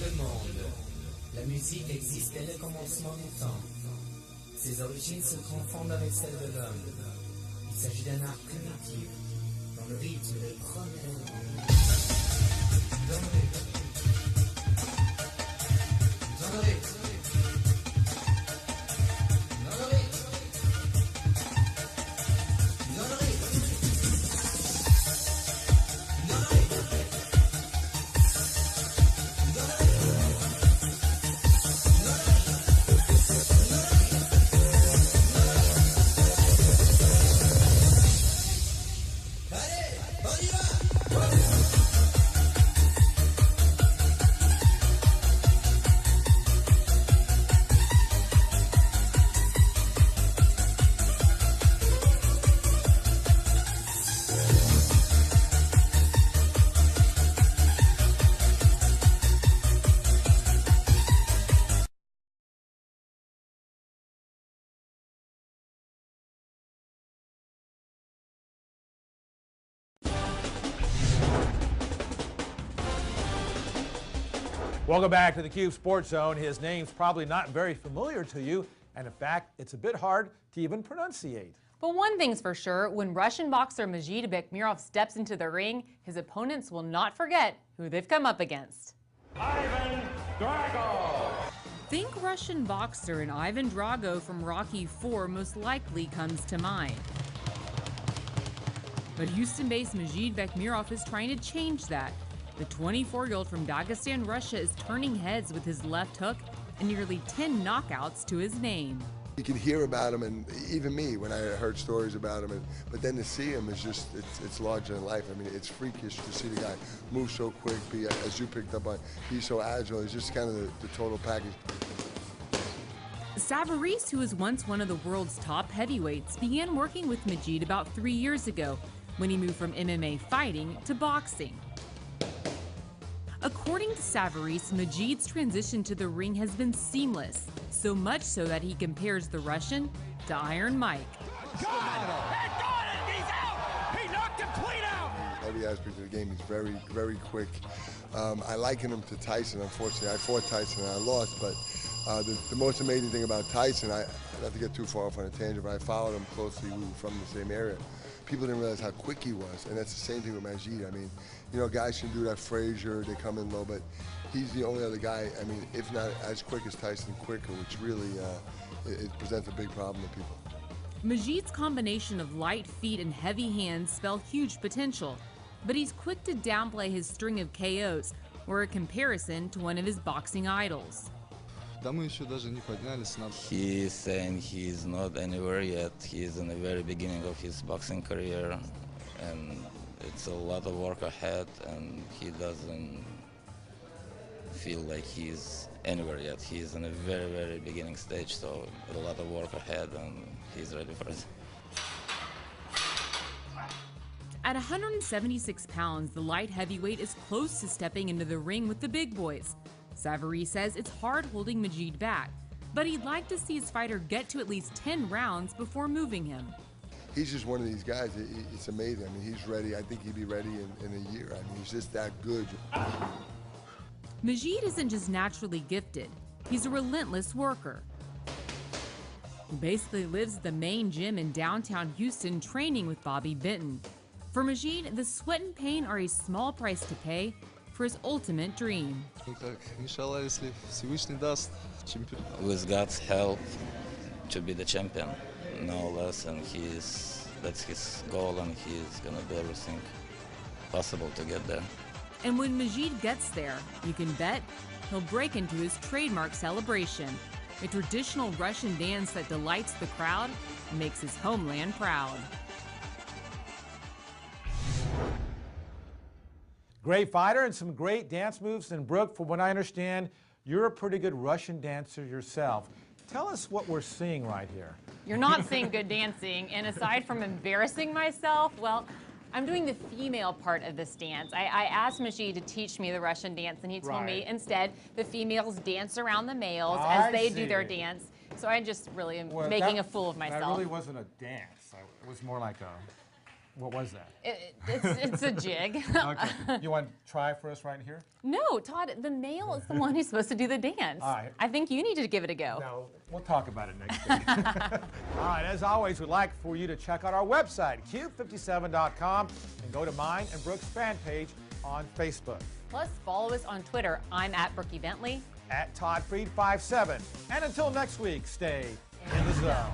le monde. La musique existait le commencement du temps. Ses origines se confondent avec celles de l'homme. Il s'agit d'un art primitif, dont le rythme est le premier élément. Dans le rythme. Dans le rythme. Welcome back to the Cube Sports Zone. His name's probably not very familiar to you, and in fact, it's a bit hard to even pronunciate. But one thing's for sure, when Russian boxer Majid Bekmirov steps into the ring, his opponents will not forget who they've come up against. Ivan Drago! Think Russian boxer, and Ivan Drago from Rocky IV most likely comes to mind. But Houston-based Majid Bekmirov is trying to change that. The 24-year-old from Dagestan, Russia is turning heads with his left hook and nearly 10 knockouts to his name. You can hear about him, and even me when I heard stories about him, but then to see him is just, it's larger than life. I mean, it's freakish to see the guy move so quick, as you picked up on, he's so agile. He's just kind of the total package. Savarese, who was once one of the world's top heavyweights, began working with Majid about 3 years ago when he moved from MMA fighting to boxing. According to Savarese, Majid's transition to the ring has been seamless, so much so that he compares the Russian to Iron Mike. God! He got it! He's out! He knocked him clean out! Every aspect of the game, he's very, very quick. I liken him to Tyson. Unfortunately, I fought Tyson and I lost, but the most amazing thing about Tyson, not to get too far off on a tangent, but I followed him closely. We were from the same area. People didn't realize how quick he was, and that's the same thing with Majid. I mean, you know, guys can do that. Frazier, they come in low, but he's the only other guy, I mean, if not as quick as Tyson, quicker, which really it presents a big problem to people. Majid's combination of light feet and heavy hands spell huge potential, but he's quick to downplay his string of KOs or a comparison to one of his boxing idols. He's saying he's not anywhere yet. He's in the very beginning of his boxing career, and it's a lot of work ahead, and he doesn't feel like he's anywhere yet. He's in a very, very beginning stage, so a lot of work ahead, and he's ready for it. At 176 pounds, the light heavyweight is close to stepping into the ring with the big boys. Savarese says it's hard holding Majid back, but he'd like to see his fighter get to at least 10 rounds before moving him. He's just one of these guys. It's amazing. I mean, he's ready. I think he'd be ready in a year. I mean, he's just that good. Majid isn't just naturally gifted. He's a relentless worker. He basically lives at the main gym in downtown Houston training with Bobby Benton. For Majid, the sweat and pain are a small price to pay for his ultimate dream. With God's help, to be the champion, no less, and that's his goal, and he's gonna do everything possible to get there. And when Majid gets there, you can bet he'll break into his trademark celebration, a traditional Russian dance that delights the crowd and makes his homeland proud. Great fighter and some great dance moves. And Brooke, from what I understand, you're a pretty good Russian dancer yourself. Tell us what we're seeing right here. You're not seeing good dancing, and aside from embarrassing myself, well, I'm doing the female part of this dance. I asked Majid to teach me the Russian dance, and he told me instead the females dance around the males as they do their dance. So I just really am making a fool of myself. That really wasn't a dance. It was more like a What was that? It's a jig. Okay. You want to try for us right here? No, Todd, the male is the one who's supposed to do the dance. All right. I think you need to give it a go. No, we'll talk about it next week. All right, as always, we'd like for you to check out our website, cube57.com, and go to mine and Brooke's fan page on Facebook. Plus, follow us on Twitter. I'm at Brookie Bentley. At ToddFreed57. And until next week, stay in the zone.